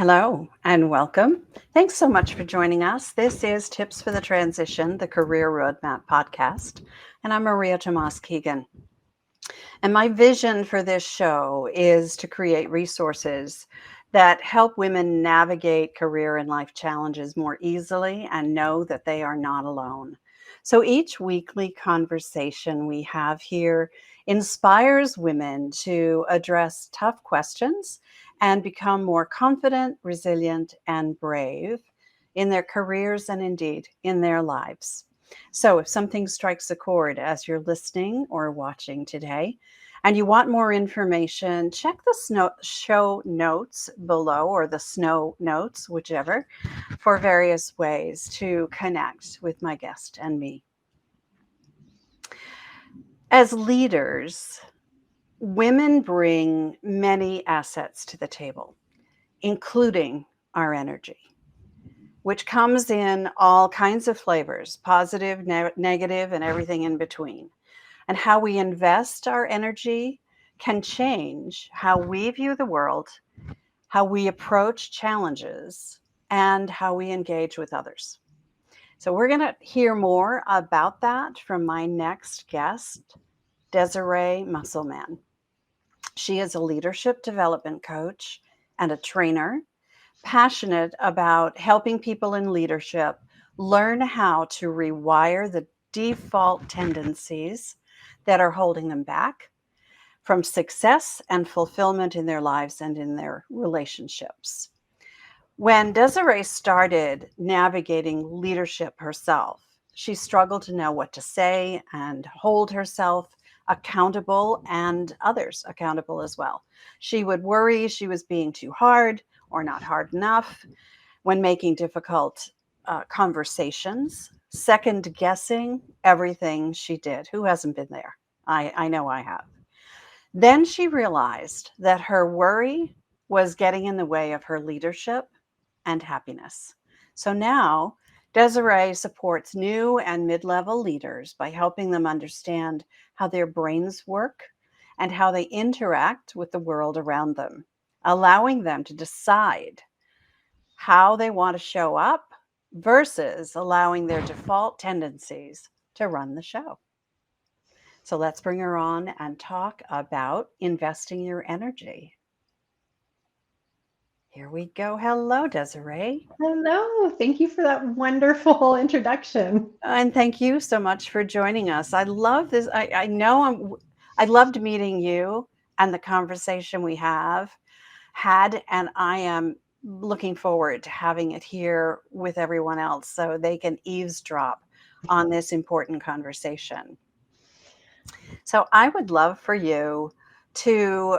Hello and welcome. Thanks so much for joining us. This is Tips for the Transition, the Career Roadmap podcast, and I'm Maria Tomás-Keegan. And my vision for this show is to create resources that help women navigate career and life challenges more easily and know that they are not alone. So each weekly conversation we have here inspires women to address tough questions and become more confident, resilient, and brave in their careers and indeed in their lives. So if something strikes a chord as you're listening or watching today, and you want more information, check the show notes below or the snow notes, whichever, for various ways to connect with my guest and me. As leaders, women bring many assets to the table, including our energy, which comes in all kinds of flavors, positive, negative, and everything in between. And how we invest our energy can change how we view the world, how we approach challenges, and how we engage with others. So we're going to hear more about that from my next guest, Desiree Musselman. She is a leadership development coach and a trainer, passionate about helping people in leadership learn how to rewire the default tendencies that are holding them back from success and fulfillment in their lives and in their relationships. When Desiree started navigating leadership herself, she struggled to know what to say and hold herself accountable and others accountable as well. She would worry she was being too hard or not hard enough when making difficult conversations, second guessing everything she did. Who hasn't been there? I know I have. Then she realized that her worry was getting in the way of her leadership and happiness. So now Desiree supports new and mid-level leaders by helping them understand how their brains work and how they interact with the world around them, allowing them to decide how they want to show up versus allowing their default tendencies to run the show. So let's bring her on and talk about investing your energy. Here we go. Hello, Desiree. Hello. Thank you for that wonderful introduction. And thank you so much for joining us. I love this. I know I loved meeting you and the conversation we have had, and I am looking forward to having it here with everyone else so they can eavesdrop on this important conversation. So I would love for you to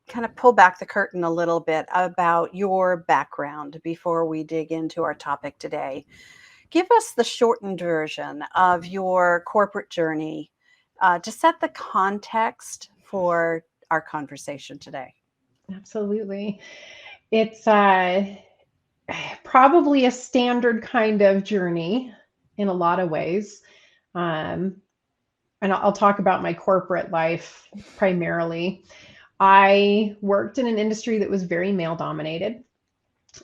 kind of pull back the curtain a little bit about your background before we dig into our topic today. Give us the shortened version of your corporate journey to set the context for our conversation today. Absolutely. It's probably a standard kind of journey in a lot of ways. Um, and I'll talk about my corporate life primarily. I worked in an industry that was very male dominated.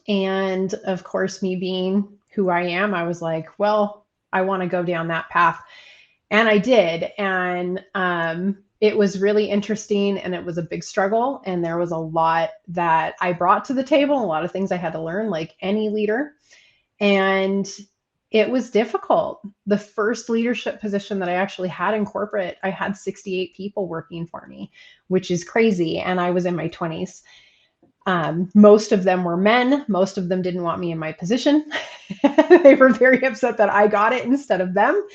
And of course, me being who I am, I was like, well, I want to go down that path. And I did. And it was really interesting and it was a big struggle. And there was a lot that I brought to the table, a lot of things I had to learn, like any leader. And it was difficult. The first leadership position that I actually had in corporate, I had 68 people working for me, which is crazy. And I was in my 20s. Most of them were men. Most of them didn't want me in my position. They were very upset that I got it instead of them,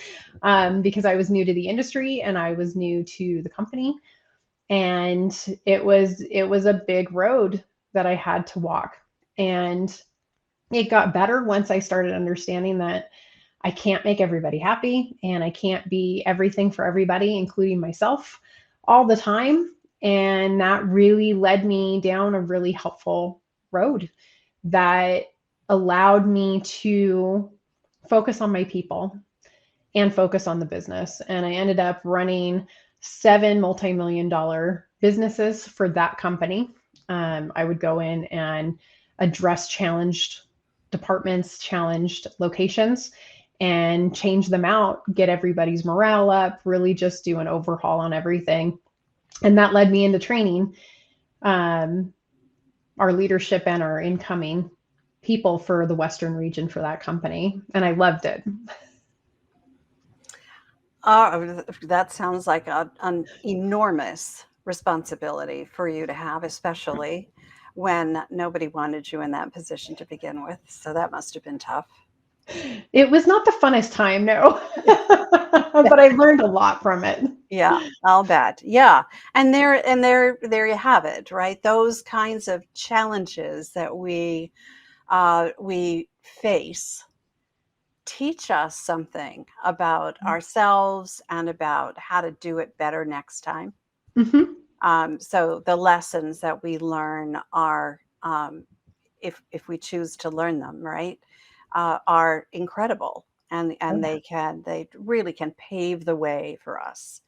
because I was new to the industry and I was new to the company. And it was a big road that I had to walk. And it got better once I started understanding that I can't make everybody happy and I can't be everything for everybody, including myself, all the time. And that really led me down a really helpful road that allowed me to focus on my people and focus on the business. And I ended up running 7 multi-million-dollar businesses for that company. I would go in and address challenged departments, challenged locations, and change them out, get everybody's morale up, really just do an overhaul on everything. And that led me into training our leadership and our incoming people for the Western region for that company. And I loved it. That sounds like an enormous responsibility for you to have, especially when nobody wanted you in that position to begin with. So that must have been tough. It was not the funnest time, no, but I learned a lot from it. Yeah, I'll bet. Yeah. And there you have it, right? Those kinds of challenges that we face teach us something about ourselves and about how to do it better next time. Mm-hmm. So the lessons that we learn are, if we choose to learn them, right, are incredible, and they really can pave the way for us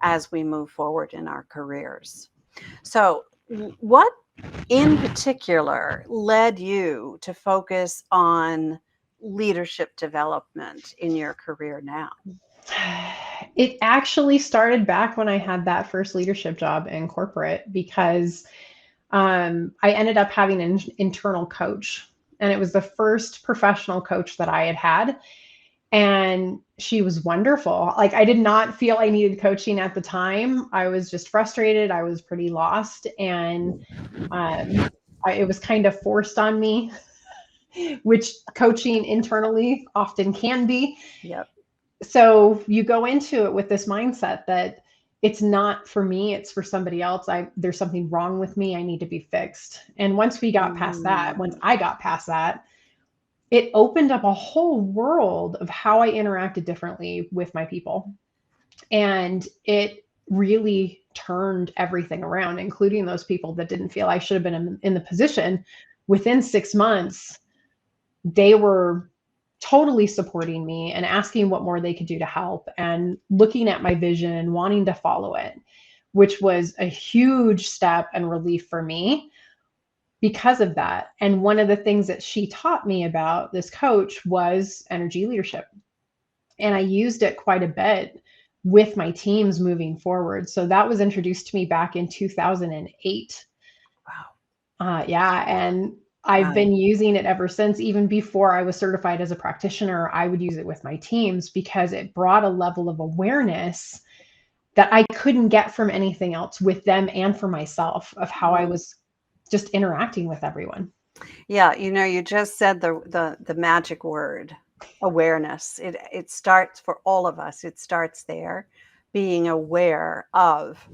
as we move forward in our careers. So, what in particular led you to focus on leadership development in your career now? It actually started back when I had that first leadership job in corporate because I ended up having an internal coach, and it was the first professional coach that I had had. And she was wonderful. Like, I did not feel I needed coaching at the time. I was just frustrated. I was pretty lost. And it was kind of forced on me, which coaching internally often can be. Yep. So you go into it with this mindset that it's not for me, it's for somebody else. There's something wrong with me. I need to be fixed. And once I got past that, it opened up a whole world of how I interacted differently with my people. And it really turned everything around, including those people that didn't feel I should have been in the position. Within 6 months, they were totally supporting me and asking what more they could do to help and looking at my vision and wanting to follow it, which was a huge step and relief for me because of that. And one of the things that she taught me about, this coach, was energy leadership. And I used it quite a bit with my teams moving forward. So that was introduced to me back in 2008. Wow. Yeah. And I've Wow. been using it ever since. Even before I was certified as a practitioner, I would use it with my teams because it brought a level of awareness that I couldn't get from anything else with them and for myself of how I was just interacting with everyone. Yeah, you just said the magic word, awareness. It starts for all of us. It starts there, being aware of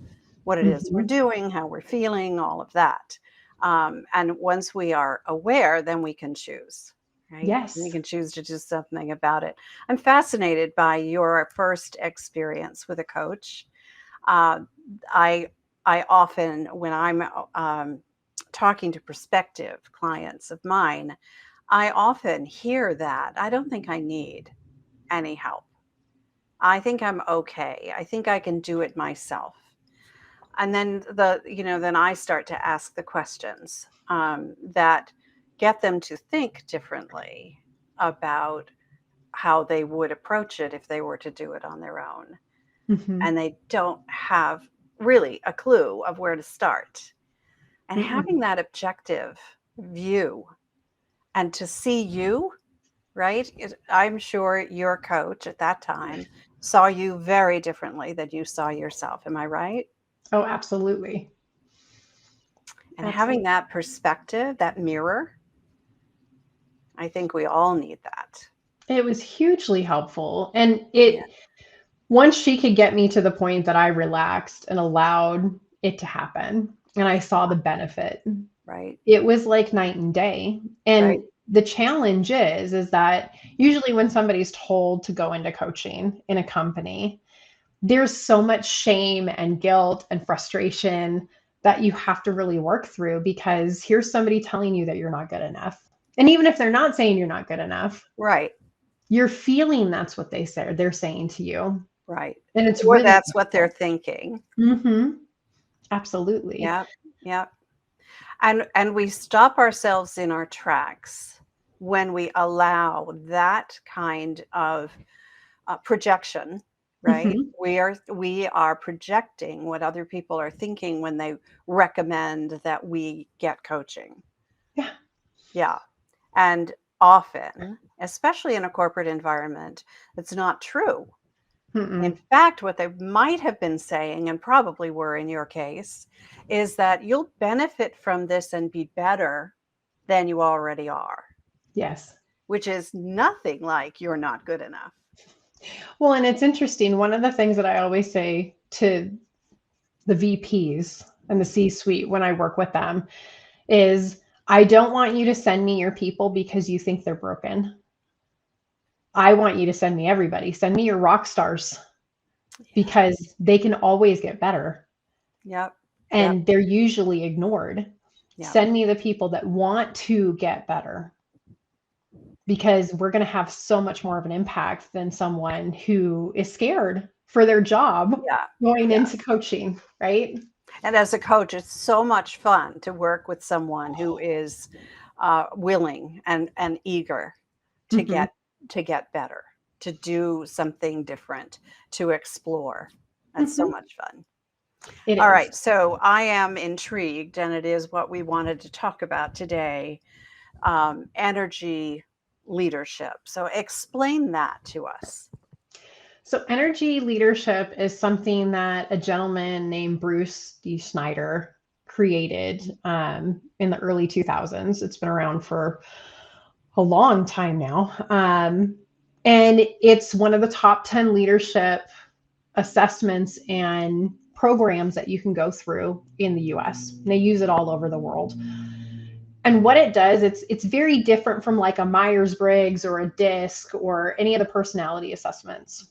what it is we're Mhm. doing, how we're feeling, all of that. And once we are aware, then we can choose, right? We Yes. can choose to do something about it. I'm fascinated by your first experience with a coach. Uh, I I often, when I'm talking to prospective clients of mine, I often hear that I don't think I need any help. I think I'm okay. I think I can do it myself. And then then I start to ask the questions that get them to think differently about how they would approach it if they were to do it on their own. Mhm. And they don't have really a clue of where to start. And having Mm-mm. that objective view and to see you, right? I'm sure your coach at that time saw you very differently than you saw yourself. Am I right? Oh, absolutely. And having Absolutely. that perspective, that mirror, I think we all need that. It was hugely helpful. And Yeah, once she could get me to the point that I relaxed and allowed it to happen, and I saw the benefit, right, it was like night and day. right. And the challenge is that usually when somebody's told to go into coaching in a company, there's so much shame and guilt and frustration that you have to really work through because here's somebody telling you that you're not good enough. And even if they're not saying you're not good enough, Right, you're feeling that's what they're saying to you. right. And it's Or really that's what they're difficult. thinking. Mhm. Absolutely. Yeah, yeah. And we stop ourselves in our tracks when we allow that kind of projection, right? Mhm. We are projecting what other people are thinking when they recommend that we get coaching. Yeah. Yeah. And often, especially in a corporate environment, it's not true. In Mm-mm. fact, what they might have been saying, and probably were in your case, is that you'll benefit from this and be better than you already are, Yes. which is nothing like you're not good enough. Well, and it's interesting. One of the things that I always say to the VPs and the C-suite when I work with them is, I don't want you to send me your people because you think they're broken. I want you to send me everybody. Send me your rock stars Yeah. because they can always get better Yep. Yep. and they're usually ignored. Yep. Send me the people that want to get better because we're going to have so much more of an impact than someone who is scared for their job Yeah. going Yeah. into coaching, right? And as a coach, it's so much fun to work with someone who is willing and eager to Mhm. get better, to do something different, to explore. That's so Mhm. much fun. It All is. right, so I am intrigued, and it is what we wanted to talk about today, energy leadership. So explain that to us. So energy leadership is something that a gentleman named Bruce D. Schneider created in the early 2000s. It's been around for a long time now. And it's one of the top 10 leadership assessments and programs that you can go through in the US. They use it all over the world. And what it does, it's very different from like a Myers-Briggs or a DISC or any of the personality assessments.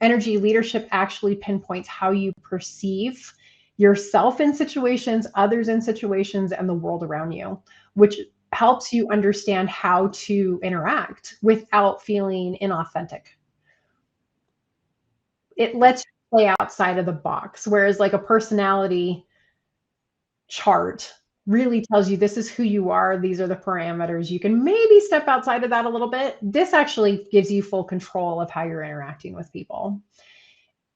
Energy leadership actually pinpoints how you perceive yourself in situations, others in situations, and the world around you, which helps you understand how to interact without feeling inauthentic. It lets you play outside of the box, whereas like a personality chart really tells you this is who you are, these are the parameters. You can maybe step outside of that a little bit. This actually gives you full control of how you're interacting with people.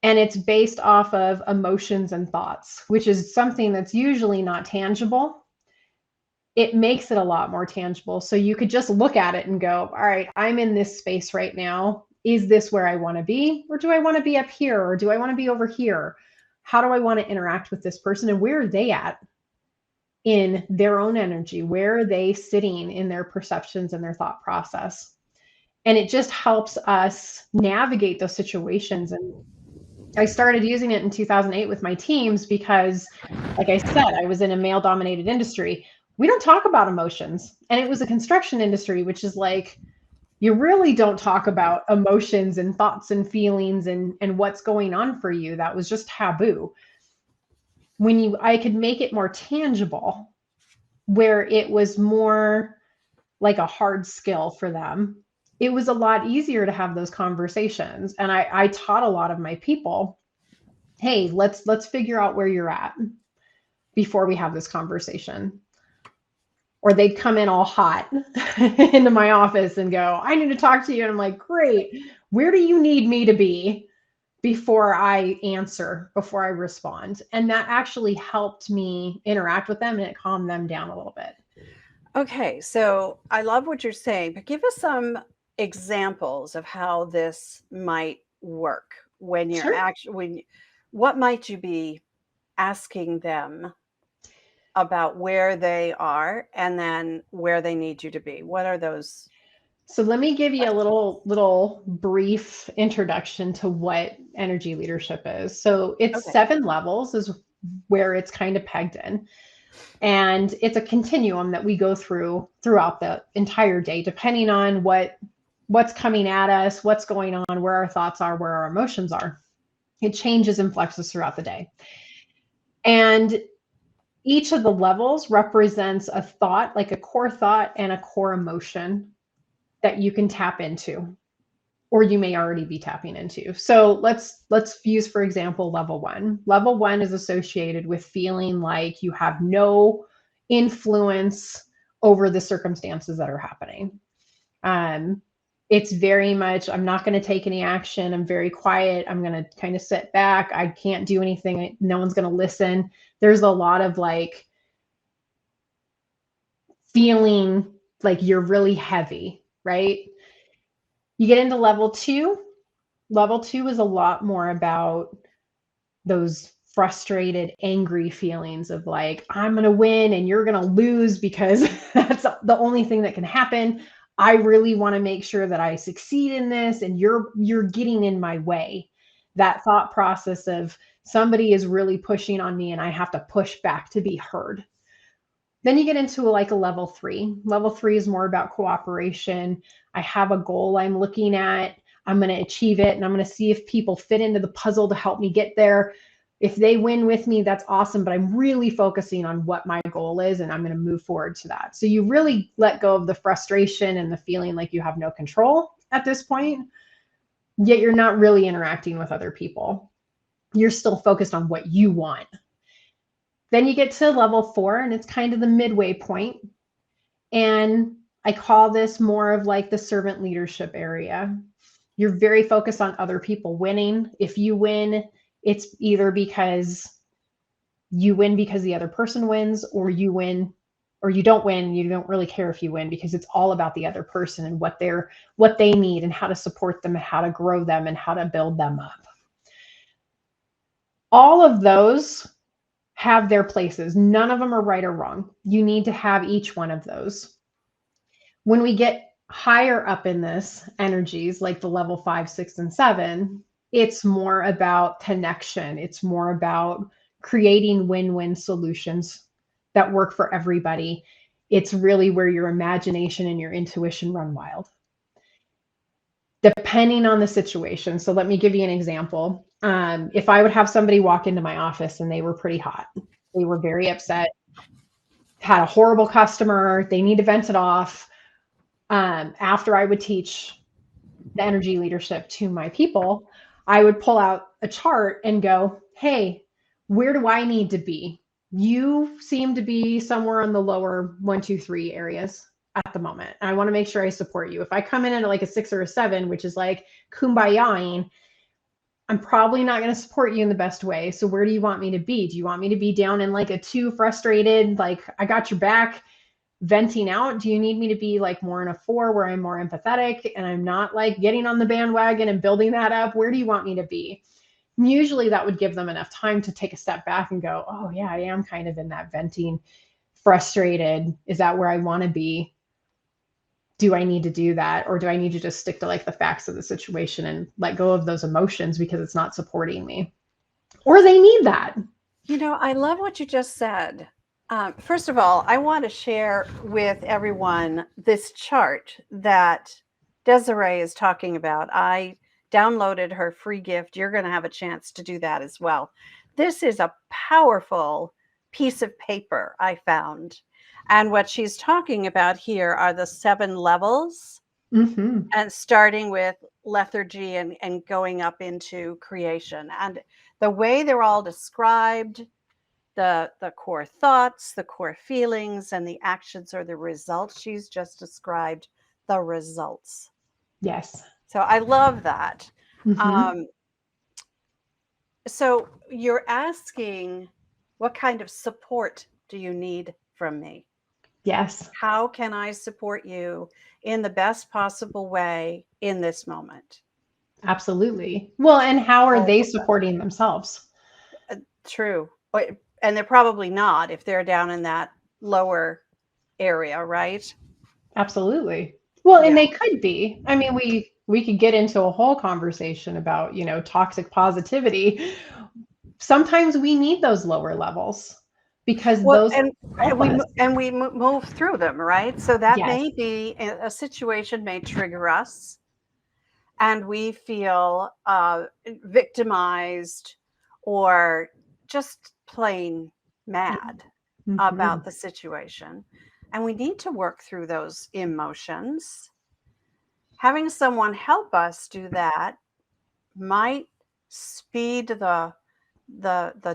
And it's based off of emotions and thoughts, which is something that's usually not tangible. It makes it a lot more tangible. So you could just look at it and go, all right, I'm in this space right now. Is this where I want to be? Or do I want to be up here? Or do I want to be over here? How do I want to interact with this person? And where are they at in their own energy? Where are they sitting in their perceptions and their thought process? And it just helps us navigate those situations. And I started using it in 2008 with my teams because, like I said, I was in a male dominated industry. We don't talk about emotions. And it was a construction industry, which is like, you really don't talk about emotions and thoughts and feelings and what's going on for you. That was just taboo. I could make it more tangible, where it was more like a hard skill for them, it was a lot easier to have those conversations. And I taught a lot of my people, hey, let's figure out where you're at before we have this conversation. Or they'd come in all hot into my office and go, I need to talk to you. And I'm like, great. Where do you need me to be before I answer, before I respond? And that actually helped me interact with them and it calmed them down a little bit. Okay, so I love what you're saying, but give us some examples of how this might work when you're Sure. actually what might you be asking them about where they are and then where they need you to be? What are those So let me give you a questions? little brief introduction to what energy leadership is. So it's Okay. 7 levels is where it's kind of pegged in. And it's a continuum that we go through throughout the entire day, depending on what's coming at us, what's going on, where our thoughts are, where our emotions are. It changes and flexes throughout the day. And each of the levels represents a thought, like a core thought and a core emotion that you can tap into. or you may already be tapping into. So let's use, for example, level 1. Level 1 is associated with feeling like you have no influence over the circumstances that are happening. It's very much, I'm not going to take any action. I'm very quiet. I'm going to kind of sit back. I can't do anything. No one's going to listen. There's a lot of like feeling like you're really heavy, right? You get into level 2. Level 2 is a lot more about those frustrated, angry feelings of like, I'm going to win and you're going to lose because that's the only thing that can happen. I really want to make sure that I succeed in this and you're getting in my way. That thought process of somebody is really pushing on me and I have to push back to be heard. Then you get into like a level 3. Level 3 is more about cooperation. I have a goal I'm looking at. I'm going to achieve it and I'm going to see if people fit into the puzzle to help me get there. If they win with me, that's awesome, but I'm really focusing on what my goal is and I'm going to move forward to that. So you really let go of the frustration and the feeling like you have no control at this point, yet you're not really interacting with other people. You're still focused on what you want. Then you get to level 4 and it's kind of the midway point. And I call this more of like the servant leadership area. You're very focused on other people winning. If you win, it's either because you win because the other person wins, or you win or you don't win. You don't really care if you win because it's all about the other person and what they need and how to support them and how to grow them and how to build them up. All of those have their places. None of them are right or wrong. You need to have each one of those. When we get higher up in this energies, like the level 5, 6, and 7, it's more about connection. It's more about creating win-win solutions that work for everybody. It's really where your imagination and your intuition run wild, depending on the situation. So let me give you an example. If I would have somebody walk into my office and they were pretty hot, they were very upset, had a horrible customer, they need to vent it off. After I would teach the energy leadership to my people, I would pull out a chart and go, hey, where do I need to be? You seem to be somewhere on the lower 1, 2, 3 areas at the moment. And I want to make sure I support you. If I come in at like a 6 or a 7, which is like kumbayaing, I'm probably not going to support you in the best way. So where do you want me to be? Do you want me to be down in like a 2, frustrated, like I got your back, venting out? Do you need me to be like more in a 4 where I'm more empathetic and I'm not like getting on the bandwagon and building that up? Where do you want me to be? And usually that would give them enough time to take a step back and go, oh yeah, I am kind of in that venting, frustrated. Is that where I want to be? Do I need to do that? Or do I need to just stick to like the facts of the situation and let go of those emotions because it's not supporting me? Or they need that. I love what you just said. First of all, I want to share with everyone this chart that Desiree is talking about. I downloaded her free gift. You're going to have a chance to do that as well. This is a powerful piece of paper I found. And what she's talking about here are the 7 levels, and starting with lethargy and going up into creation. And the way they're all described, the core thoughts, the core feelings, and the actions or the results. She's just described the results. Yes. So I love that. Mm-hmm. So you're asking, what kind of support do you need from me? Yes. How can I support you in the best possible way in this moment? Absolutely. Well, and how are All they of that. supporting themselves? True. And they're probably not if they're down in that lower area, right? Absolutely. Well, and Yeah. they could be. I mean, we could get into a whole conversation about, toxic positivity. Sometimes we need those lower levels because Well, those help us. and we move through them, right? So that Yes. may be a situation may trigger us, and we feel victimized or just plain mad Mm-hmm. about the situation, and we need to work through those emotions. having someone help us do that might speed the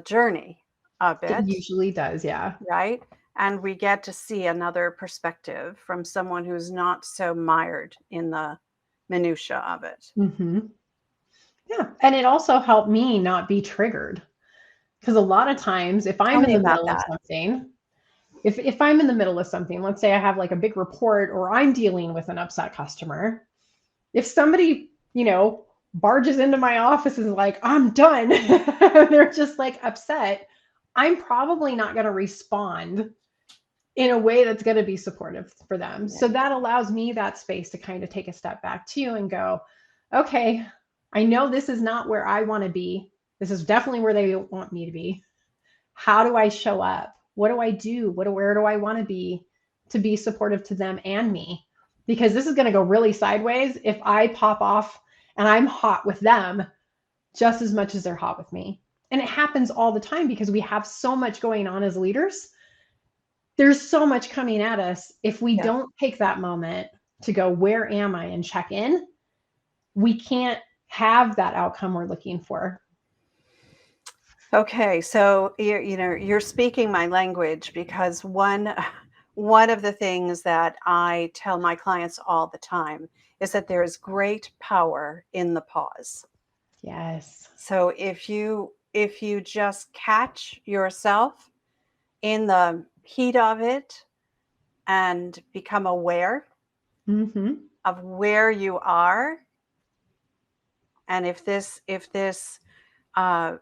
journey a It bit, usually does, yeah. right? And we get to see another perspective from someone who's not so mired in the minutia of it. Hmm. Yeah. And it also helped me not be triggered. Because a lot of times, if Tell I'm in me the about middle of that. something, if I'm in the middle of something, let's say I have like a big report or I'm dealing with an upset customer, if somebody, barges into my office and is like, I'm done, they're just like upset, I'm probably not going to respond in a way that's going to be supportive for them. Yeah. So that allows me that space to kind of take a step back too and go, okay, I know this is not where I want to be. This is definitely where they want me to be. How do I show up? What do I do? Where do I want to be supportive to them and me? Because this is going to go really sideways if I pop off and I'm hot with them just as much as they're hot with me. And it happens all the time because we have so much going on as leaders. There's so much coming at us. If we Yeah. don't take that moment to go, where am I, and check in, we can't have that outcome we're looking for. Okay, so you're speaking my language, because one of the things that I tell my clients all the time is that there is great power in the pause. Yes. So if you just catch yourself in the heat of it and become aware Mm-hmm. of where you are, and if uh,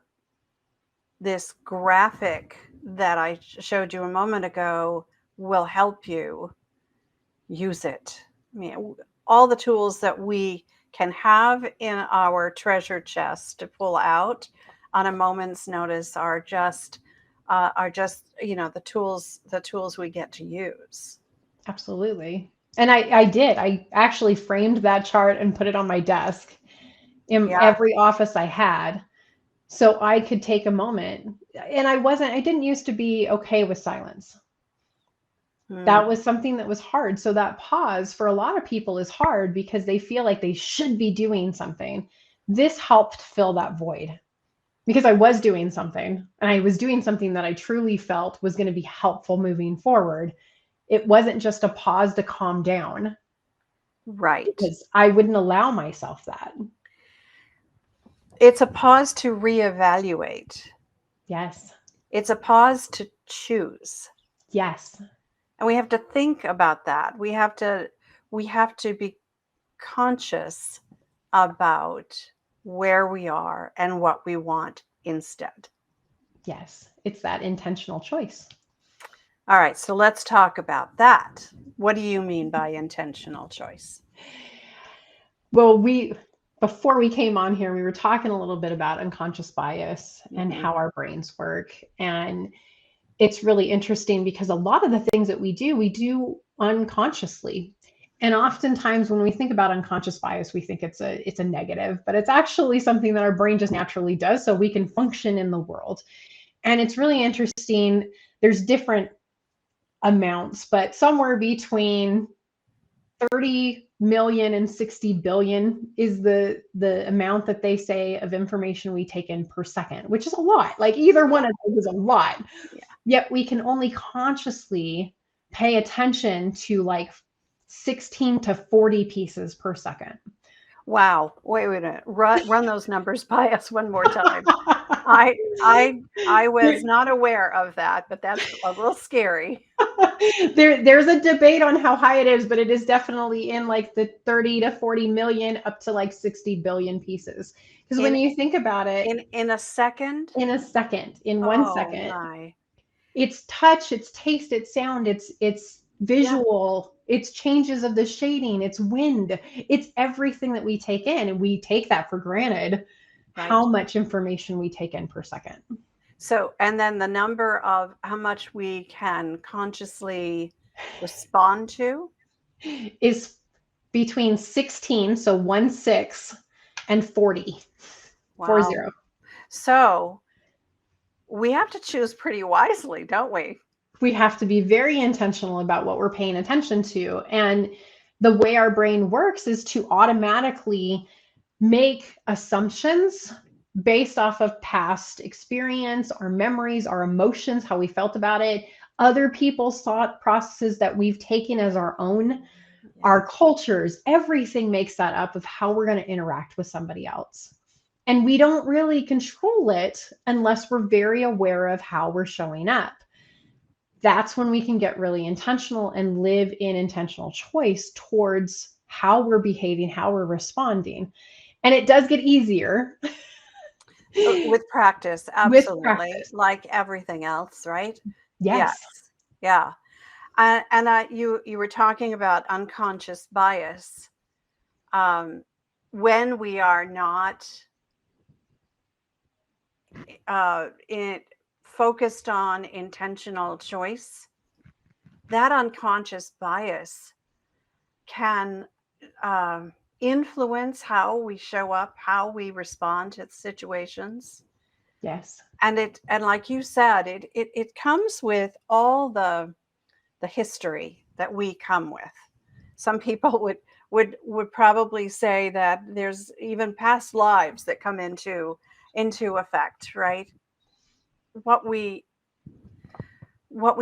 this graphic that I showed you a moment ago will help you, use it. I mean, all the tools that we can have in our treasure chest to pull out on a moment's notice are just the tools we get to use. Absolutely. And I did. I actually framed that chart and put it on my desk in Yeah. every office I had so I could take a moment. And I didn't used to be okay with silence. Hmm. That was something that was hard. So that pause for a lot of people is hard because they feel like they should be doing something. This helped fill that void because I was doing something and I was doing something that I truly felt was going to be helpful moving forward. It wasn't just a pause to calm down Right. because I wouldn't allow myself that. It's a pause to reevaluate. Yes. It's a pause to choose. Yes. And we have to think about that. We have to be conscious about where we are and what we want instead. Yes. It's that intentional choice. All right, so let's talk about that. What do you mean by intentional choice? Well, before we came on here, we were talking a little bit about unconscious bias and Mm-hmm. how our brains work. And it's really interesting because a lot of the things that we do unconsciously. And oftentimes when we think about unconscious bias, we think it's a negative, but it's actually something that our brain just naturally does so we can function in the world. And it's really interesting. There's different amounts, but somewhere between 30 million and 60 billion is the amount that they say of information we take in per second, which is a lot. Like either one of those is a lot. Yeah. Yet we can only consciously pay attention to like 16 to 40 pieces per second. Wow. Wait a minute. Run those numbers by us one more time. I was not aware of that, but that's a little scary. There's a debate on how high it is, but it is definitely in like the 30 to 40 million up to like 60 billion pieces. Because when In you think about it, in a second? in a second, in one Oh second, my. it's touch, it's taste, it's sound, it's Yeah, visual, it's changes of the shading, it's wind, it's everything that we take in, and we take that for granted. right. How much information we take in per second So, and then the number of how much we can consciously respond to. is between 16, so 1 6, and 40, Wow. 40. So we have to choose pretty wisely, don't we? We have to be very intentional about what we're paying attention to. And the way our brain works is to automatically make assumptions based off of past experience, our memories, our emotions, how we felt about it, other people's thought processes that we've taken as our own, our cultures, everything makes that up of how we're going to interact with somebody else. And we don't really control it unless we're very aware of how we're showing up. That's when we can get really intentional and live in intentional choice towards how we're behaving, how we're responding. And it does get easier With practice, with absolutely, practice. like everything else, right? Yes. Yes. Yeah. You were talking about unconscious bias. When we are not focused on intentional choice, that unconscious bias can influence how we show up, how we respond to situations. Yes. And like you said, it comes with all the history that we come with. Some people would probably say that there's even past lives that come into effect, right? What we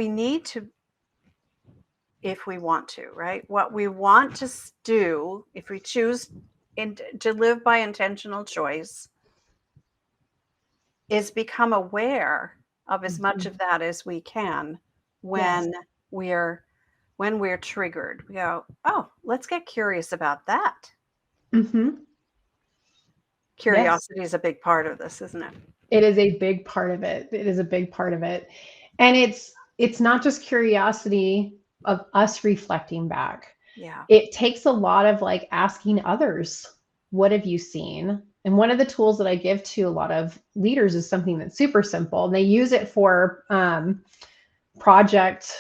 need to, if we want to, right? What we want to do, if we choose to live by intentional choice, is become aware of as much of that as we can Yes. when we're triggered. We go, oh, let's get curious about that. Mm-hmm. Yes. Curiosity is a big part of this, isn't it? It is a big part of it. It is a big part of it. And it's not just curiosity of us reflecting back. Yeah. It takes a lot of like asking others, what have you seen? And one of the tools that I give to a lot of leaders is something that's super simple. And they use it for project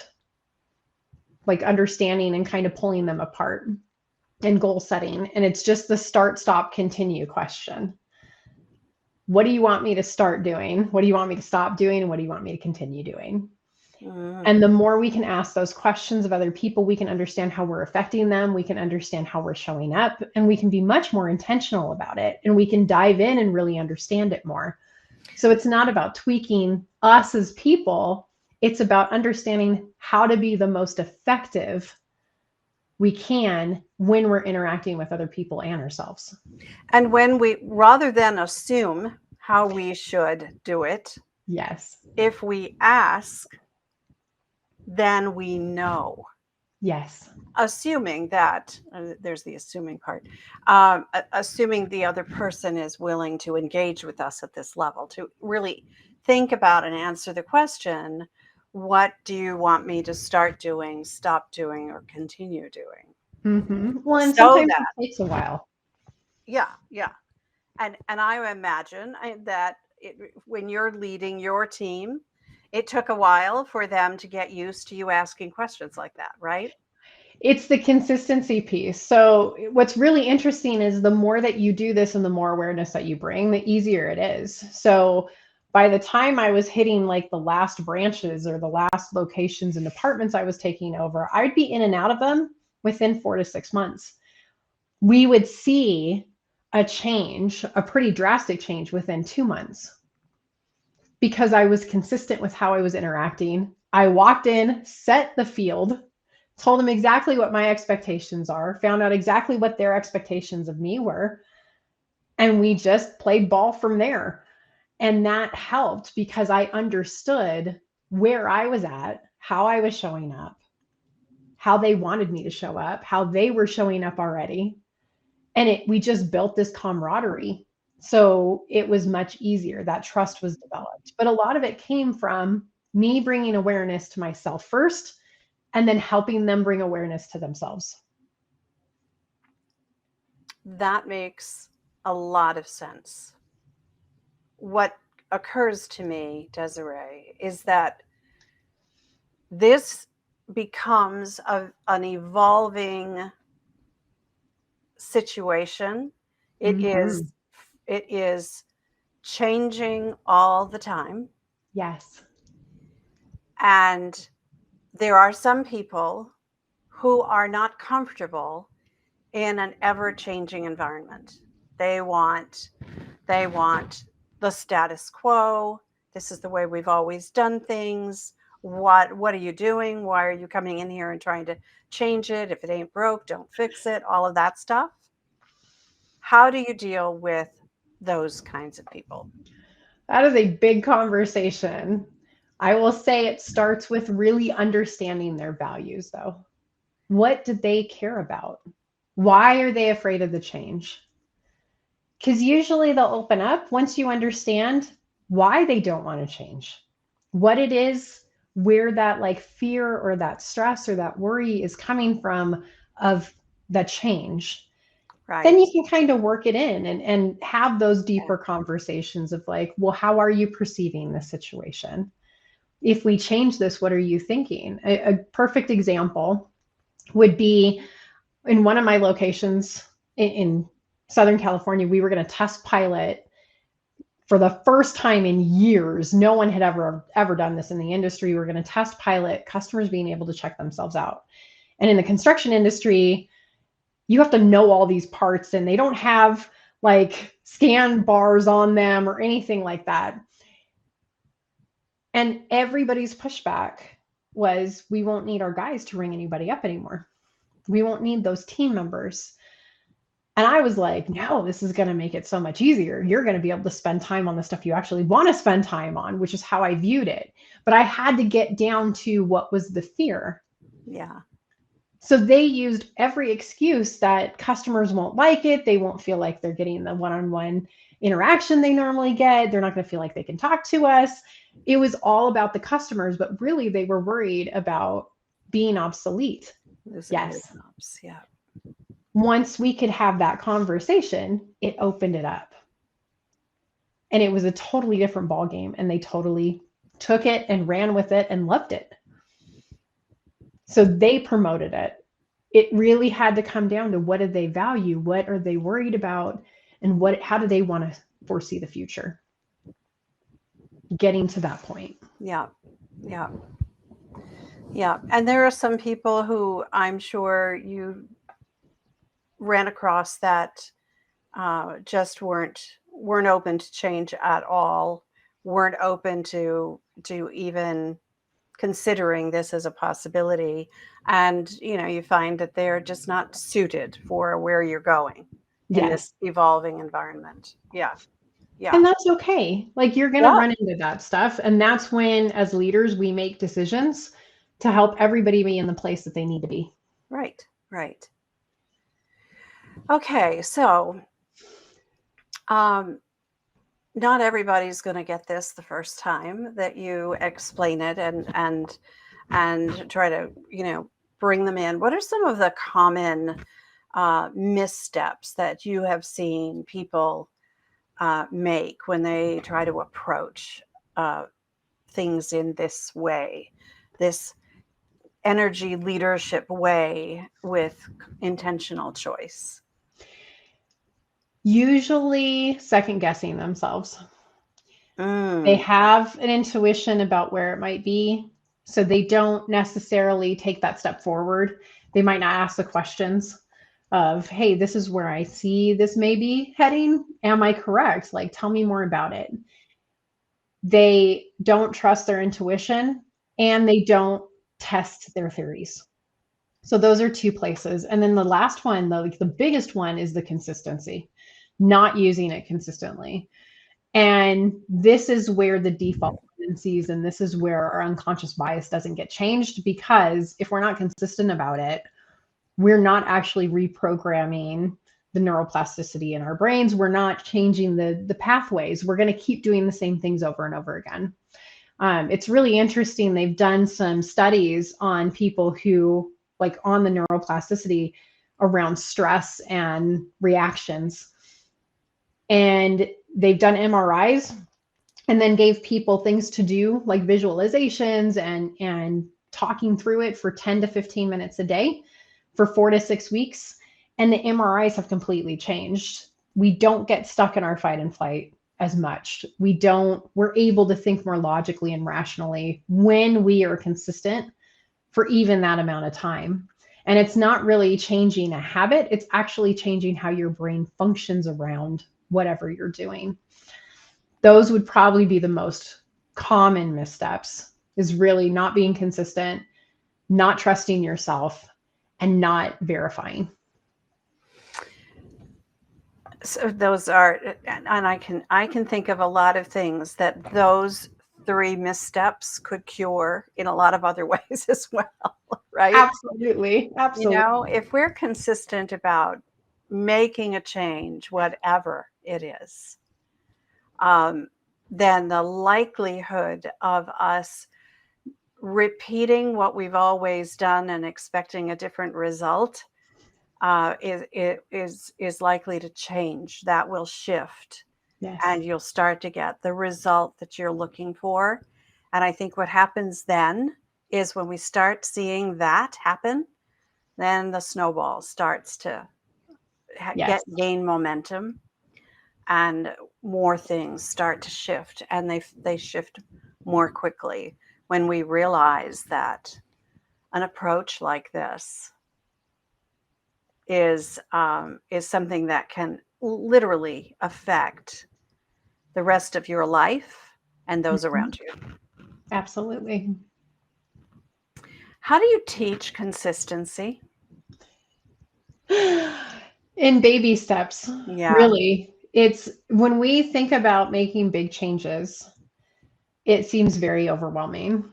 like understanding and kind of pulling them apart and goal setting. And it's just the start, stop, continue question. What do you want me to start doing? What do you want me to stop doing? And what do you want me to continue doing? And the more we can ask those questions of other people, we can understand how we're affecting them. We can understand how we're showing up, and we can be much more intentional about it. And we can dive in and really understand it more. So it's not about tweaking us as people. It's about understanding how to be the most effective we can when we're interacting with other people and ourselves. And when we, rather than assume how we should do it, Yes. if we ask, then we know. Yes. Assuming that, there's the assuming part, assuming the other person is willing to engage with us at this level, to really think about and answer the question, what do you want me to start doing, stop doing, or continue doing? Mm-hmm. Well, and So sometimes that, it takes a while. yeah, yeah. And I imagine that when you're leading your team, it took a while for them to get used to you asking questions like that, right? It's the consistency piece. So what's really interesting is the more that you do this and the more awareness that you bring, the easier it is. So by the time I was hitting like the last branches or the last locations and departments I was taking over, I'd be in and out of them within 4 to 6 months. We would see a change, a pretty drastic change within 2 months because I was consistent with how I was interacting. I walked in, set the field, told them exactly what my expectations are, found out exactly what their expectations of me were, and we just played ball from there. And that helped because I understood where I was at, how I was showing up, how they wanted me to show up, how they were showing up already. And we just built this camaraderie. So it was much easier. That trust was developed. But a lot of it came from me bringing awareness to myself first and then helping them bring awareness to themselves. That makes a lot of sense. What occurs to me, Desiree, is that this becomes an evolving situation. It is Mm-hmm. it is changing all the time, Yes. and there are some people who are not comfortable in an ever-changing environment. They want the status quo. This is the way we've always done things. What are you doing? Why are you coming in here and trying to change it? If it ain't broke, don't fix it. All of that stuff. How do you deal with those kinds of people? That is a big conversation. I will say it starts with really understanding their values, though. What do they care about? Why are they afraid of the change? Because usually they'll open up once you understand why they don't want to change, what it is, where that like fear or that stress or that worry is coming from of the change. Right. Then you can kind of work it in and have those deeper conversations of like, well, how are you perceiving the situation? If we change this, what are you thinking? A perfect example would be in one of my locations in Southern California, we were going to test pilot for the first time in years. No one had ever done this in the industry. We're going to test pilot customers being able to check themselves out. And in the construction industry, you have to know all these parts, and they don't have like scan bars on them or anything like that. And everybody's pushback was, we won't need our guys to ring anybody up anymore. We won't need those team members. And I was like, no, this is going to make it so much easier. You're going to be able to spend time on the stuff you actually want to spend time on, which is how I viewed it. But I had to get down to what was the fear. Yeah. So they used every excuse that customers won't like it. They won't feel like they're getting the one-on-one interaction they normally get. They're not going to feel like they can talk to us. It was all about the customers, but really they were worried about being obsolete. Yes. Yeah. Once we could have that conversation, it opened it up. And it was a totally different ballgame, and they totally took it and ran with it and loved it. So they promoted it. It really had to come down to, what do they value? What are they worried about? And how do they want to foresee the future? Getting to that point. Yeah. Yeah. Yeah. And there are some people who I'm sure you ran across that just weren't open to change at all, weren't open to even considering this as a possibility. And you find that they're just not suited for where you're going in this evolving environment. Yeah. And that's okay. Like, you're going to run into that stuff. And that's when, as leaders, we make decisions to help everybody be in the place that they need to be. Right. Okay. So, not everybody's going to get this the first time that you explain it and try to, bring them in. What are some of the common missteps that you have seen people make when they try to approach things in this way, this energy leadership way with intentional choice? Usually second guessing themselves. They have an intuition about where it might be, so they don't necessarily take that step forward. They might not ask the questions of, hey, this is where I see this may be heading. Am I correct? Like, tell me more about it. They don't trust their intuition, and they don't test their theories. So those are two places. And then the last one, though, like the biggest one, is the consistency, not using it consistently. And this is where the default tendencies, and this is where our unconscious bias doesn't get changed, because if we're not consistent about it, we're not actually reprogramming the neuroplasticity in our brains. We're not changing the pathways. We're going to keep doing the same things over and over again. It's really interesting. They've done some studies on people who, like, on the neuroplasticity around stress and reactions. And they've done MRIs and then gave people things to do, like visualizations and talking through it for 10 to 15 minutes a day for 4 to 6 weeks. And the MRIs have completely changed. We don't get stuck in our fight and flight as much. We're able to think more logically and rationally when we are consistent for even that amount of time. And it's not really changing a habit. It's actually changing how your brain functions around whatever you're doing. Those would probably be the most common missteps, is really not being consistent, not trusting yourself, and not verifying. So those are, and I can think of a lot of things that those three missteps could cure in a lot of other ways as well, right? Absolutely. You Absolutely. know, if we're consistent about making a change, whatever it is, then the likelihood of us repeating what we've always done and expecting a different result is likely to change. That will shift, Yes. and you'll start to get the result that you're looking for. And I think what happens then is when we start seeing that happen, then the snowball starts to Yes. gain momentum, and more things start to shift, and they shift more quickly when we realize that an approach like this is something that can literally affect the rest of your life and those Mhm. around you. Absolutely. How do you teach consistency? In baby steps, Yeah, really. It's when we think about making big changes, it seems very overwhelming.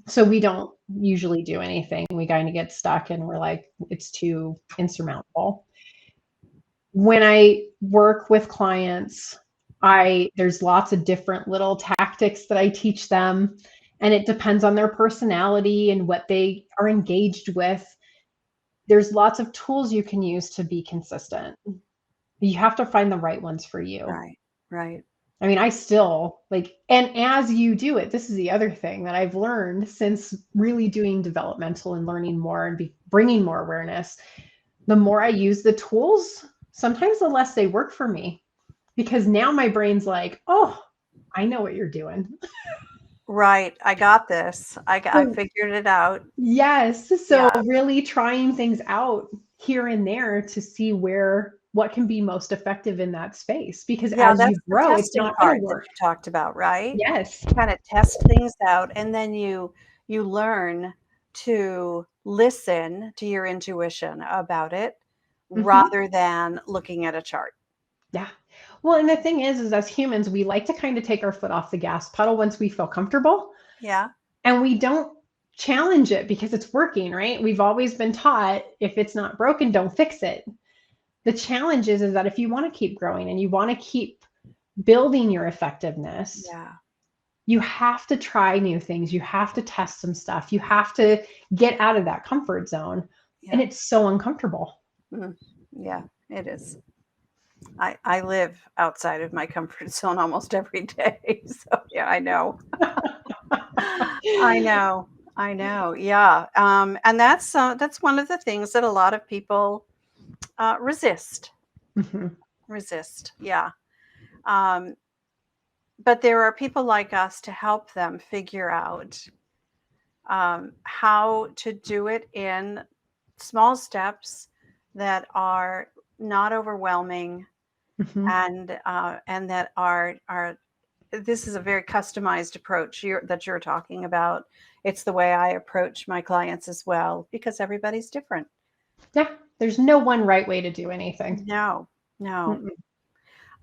So we don't usually do anything. We kind of get stuck and we're like, it's too insurmountable. When I work with clients, I there's lots of different little tactics that I teach them, and it depends on their personality and what they are engaged with. There's lots of tools you can use to be consistent. You have to find the right ones for you. right, right. I mean, I still like, and as you do it, this is the other thing that I've learned since really doing developmental and learning more and bringing more awareness. The more I use the tools, sometimes the less they work for me, because now my brain's like, oh, I know what you're doing. Right. I got this. I So, figured it out. yes. So, Yeah. really trying things out here and there to see what can be most effective in that space. Because Yeah, as you that's the grow, it's testing not going to part that work. you talked about, right? Yes. Kind of test things out, and then you learn to listen to your intuition about it Hmm. rather than looking at a chart. Yeah. Well, and the thing is as humans, we like to kind of take our foot off the gas pedal once we feel comfortable, Yeah. and we don't challenge it because it's working, right? We've always been taught if it's not broken, don't fix it. The challenge is that if you want to keep growing and you want to keep building your effectiveness, Yeah. you have to try new things. You have to test some stuff. You have to get out of that comfort zone. And Yeah. it's so uncomfortable. Mhm. Yeah, it is. I live outside of my comfort zone almost every day. So yeah, I know. I know. I know. Yeah. And that's one of the things that a lot of people resist. Mhm. Resist. Yeah. Um, but there are people like us to help them figure out how to do it in small steps that are not overwhelming, Mhm. and that are this is a very customized approach that you're talking about. It's the way I approach my clients as well, because everybody's different. Yeah. There's no one right way to do anything. No, no.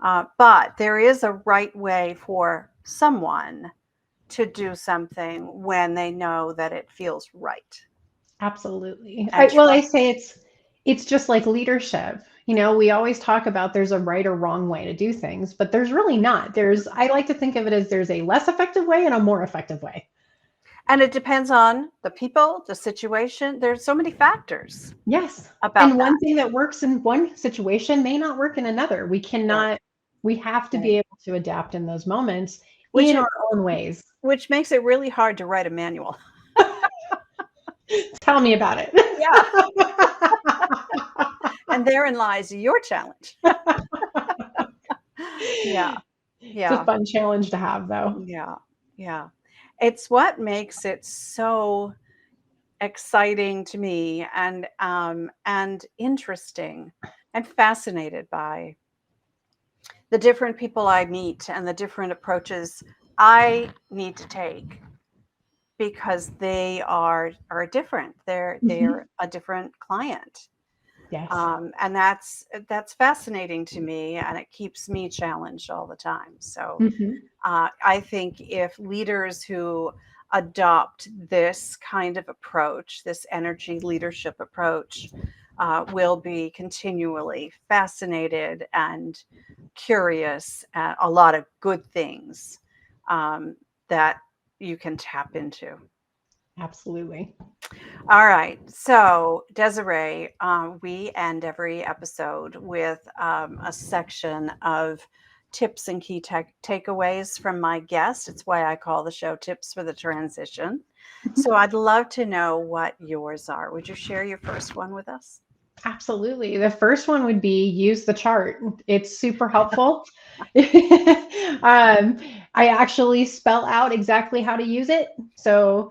Mm-mm. But there is a right way for someone to do something when they know that it feels right Absolutely. and I trust. say it's just like leadership. We always talk about there's a right or wrong way to do things, but there's really not. I like to think of it as there's a less effective way and a more effective way. And it depends on the people, the situation. There's so many factors Yes. about And that. one thing that works in one situation may not work in another. Right, We have to right. be able to adapt in those moments Which in it, our own ways. which makes it really hard to write a manual. Tell me about it. Yeah, and therein lies your challenge. Yeah, It's a yeah, fun challenge to have, though. yeah, yeah. It's what makes it so exciting to me, and interesting and fascinated by the different people I meet and the different approaches I need to take because they are different. They're Mhm. a different client. Yes. And that's fascinating to me, and it keeps me challenged all the time. So Mhm. I think if leaders who adopt this kind of approach, this energy leadership approach, will be continually fascinated and curious at a lot of good things that you can tap into. Absolutely. All right. So, Desiree, we end every episode with a section of tips and key takeaways from my guest. It's why I call the show Tips for the Transition. So, I'd love to know what yours are. Would you share your first one with us? Absolutely. The first one would be use the chart. It's super helpful. I actually spell out exactly how to use it. So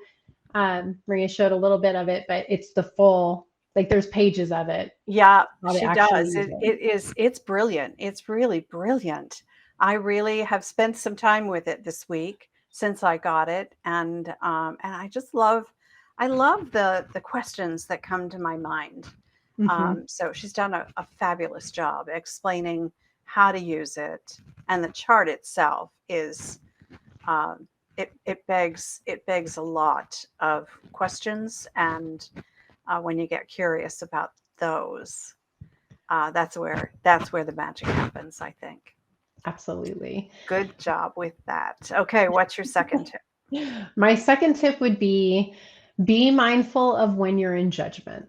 Maria showed a little bit of it, but it's the full, like there's pages of it, Yeah, how to she actually does. use it. It's brilliant. It's really brilliant. I really have spent some time with it this week since I got it, and I love the questions that come to my mind. Hmm. So she's done a fabulous job explaining how to use it, and the chart itself is it begs a lot of questions, and when you get curious about those, that's where the magic happens, I think. Absolutely. Good job with that. Okay, what's your second tip? My second tip would be mindful of when you're in judgment.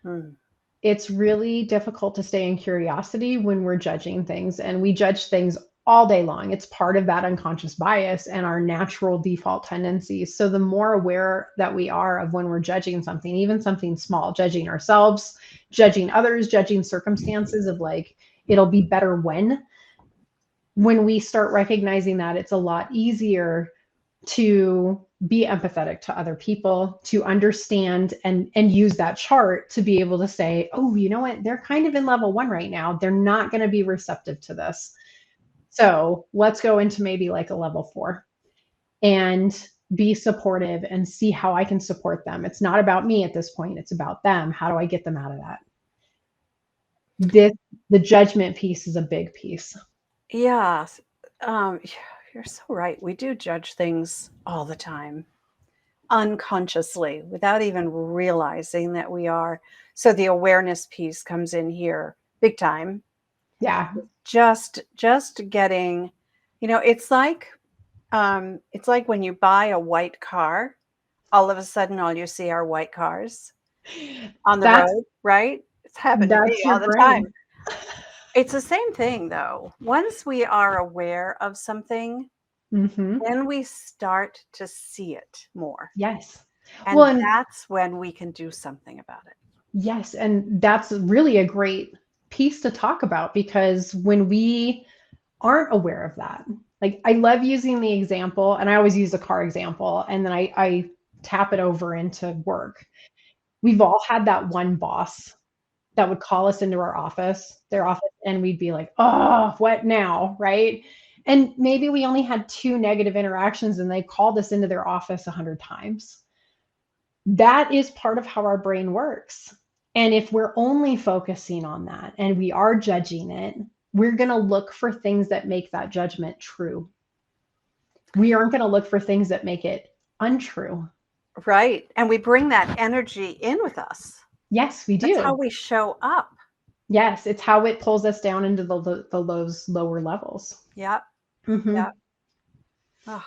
Hmm. It's really difficult to stay in curiosity when we're judging things, and we judge things all day long. It's part of that unconscious bias and our natural default tendencies. So the more aware that we are of when we're judging something, even something small, judging ourselves, judging others, judging circumstances of like it'll be better when we start recognizing that, it's a lot easier to be empathetic to other people, to understand and use that chart to be able to say, oh, you know what, they're kind of in level 1 right now, they're not going to be receptive to this, so let's go into maybe like a level 4 and be supportive and see how I can support them. It's not about me at this point, it's about them. How do I get them out of that? This The judgment piece is a big piece. Yeah, um, you're so right. We do judge things all the time, unconsciously, without even realizing that we are. So the awareness piece comes in here big time. Yeah. Just getting, it's like when you buy a white car, all of a sudden all you see are white cars on the that's road, right? It's happened to me that's all your the time. brain. It's the same thing though. Once we are aware of something, Hmm. then we start to see it more. Yes. Well, And and that's when we can do something about it. yes, and that's really a great piece to talk about because when we aren't aware of that, like I love using the example, and I always use a car example, and then I tap it over into work. We've all had that one boss that would call us into their office, and we'd be like, oh, what now? Right. And maybe we only had two negative interactions and they called us into their office 100 times. That is part of how our brain works. And if we're only focusing on that and we are judging it, we're going to look for things that make that judgment true. We aren't going to look for things that make it untrue. Right. And we bring that energy in with us. Yes, we That's how do. we show up. Yes, it's how it pulls us down into those lower levels. Yep. Hmm. Yep. Oh,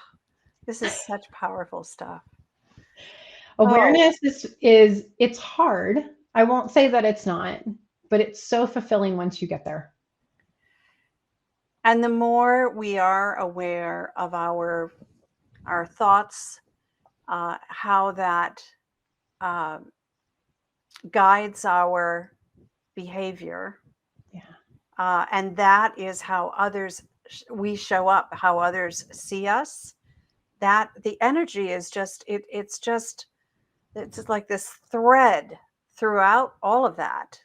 this is such powerful stuff. Oh, Awareness is it's hard. I won't say that it's not, but it's so fulfilling once you get there. and the more we are aware of our thoughts, how that um, guides our behavior, Yeah. and that is how others we show up, how others see us. That the energy is just it's just It's just like this thread throughout all of that,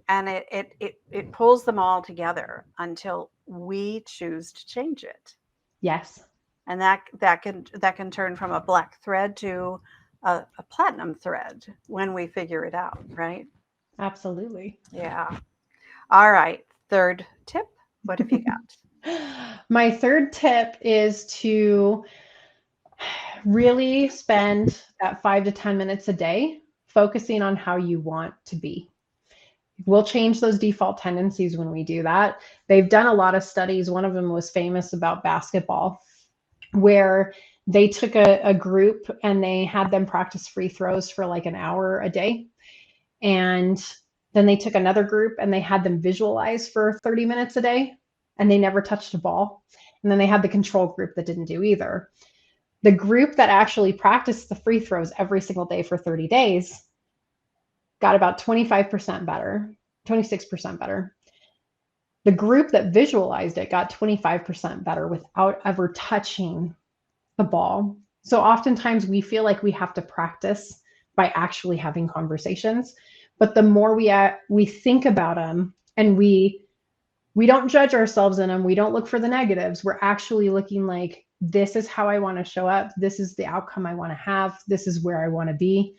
and it pulls them all together until we choose to change it. Yes, And that can turn from a black thread to a platinum thread when we figure it out, right? absolutely. Yeah. All right. Third tip. What have you got? My third tip is to really spend that 5 to 10 minutes a day focusing on how you want to be. We'll change those default tendencies when we do that. They've done a lot of studies. One of them was famous about basketball, where they took a group and they had them practice free throws for like an hour a day. And then they took another group and they had them visualize for 30 minutes a day, and they never touched a ball. And then they had the control group that didn't do either. The group that actually practiced the free throws every single day for 30 days got about 25% better, 26% better. The group that visualized it got 25% better without ever touching the ball. So oftentimes we feel like we have to practice by actually having conversations, but the more we think about them, and we don't judge ourselves in them, we don't look for the negatives. We're actually looking like, this is how I want to show up. This is the outcome I want to have. This is where I want to be.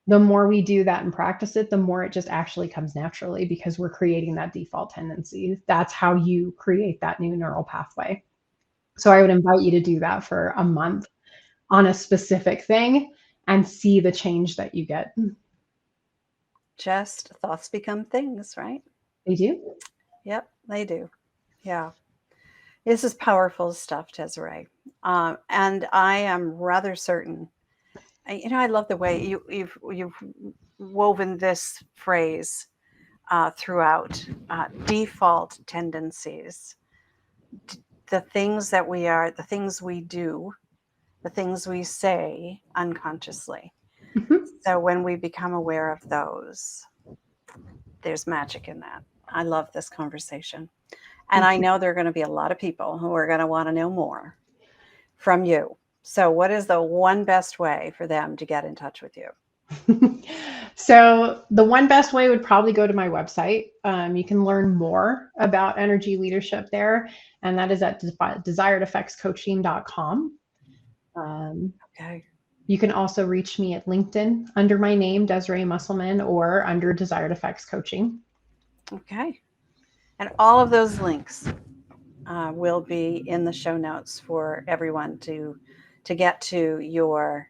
The more we do that and practice it, the more it just actually comes naturally, because we're creating that default tendency. That's how you create that new neural pathway. So I would invite you to do that for a month on a specific thing and see the change that you get. Just thoughts become things, right? They do. Yep, they do. Yeah. This is powerful stuff, Desiree. And I am rather certain. I love the way you've woven this phrase throughout default tendencies. The things that we are, the things we do, the things we say unconsciously. Mhm. So when we become aware of those, there's magic in that. I love this conversation. And Thank I know there are going to be a lot of people who are going to want to know more from you. So, what is the one best way for them to get in touch with you? you. So the one best way would probably go to my website. You can learn more about energy leadership there, and that is at desiredeffectscoaching.com. Um, Okay. you can also reach me at LinkedIn under my name, Desiree Musselman, or under Desired Effects Coaching. Okay. And all of those links will be in the show notes for everyone to get to your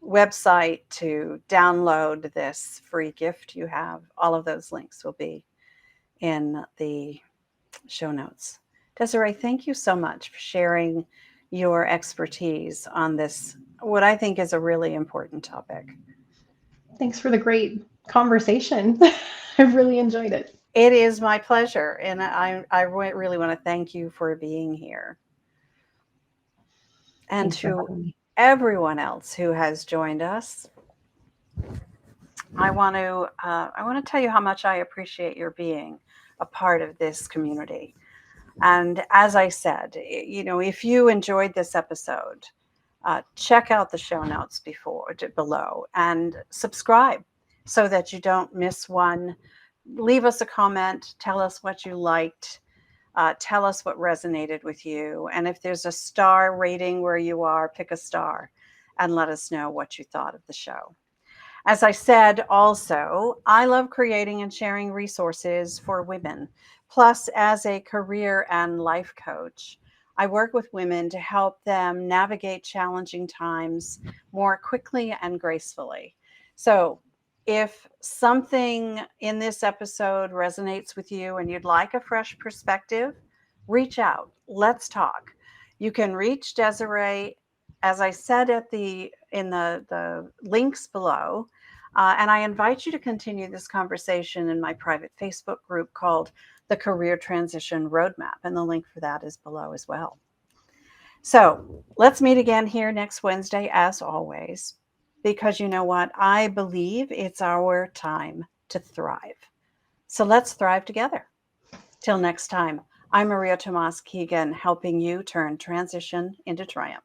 website to download this free gift you have. All of those links will be in the show notes. Desiree, thank you so much for sharing your expertise on this, what I think is a really important topic. Thanks for the great conversation. I really enjoyed it. It is my pleasure, and I really want to thank you for being here. And Thanks for to having me. everyone else who has joined us, I want to tell you how much I appreciate your being a part of this community. And as I said, if you enjoyed this episode, check out the show notes below and subscribe so that you don't miss one. Leave us a comment. Tell us what you liked. Tell us what resonated with you. And if there's a star rating where you are, pick a star and let us know what you thought of the show. As I said, also, I love creating and sharing resources for women. Plus, as a career and life coach, I work with women to help them navigate challenging times more quickly and gracefully. So, if something in this episode resonates with you and you'd like a fresh perspective, reach out. Let's talk. You can reach Desiree, as I said in the links below. And I invite you to continue this conversation in my private Facebook group called the Career Transition Roadmap. And the link for that is below as well. So let's meet again here next Wednesday, as always, because you know what? I believe it's our time to thrive. So let's thrive together. Till next time, I'm Maria Tomás-Keegan, helping you turn transition into triumph.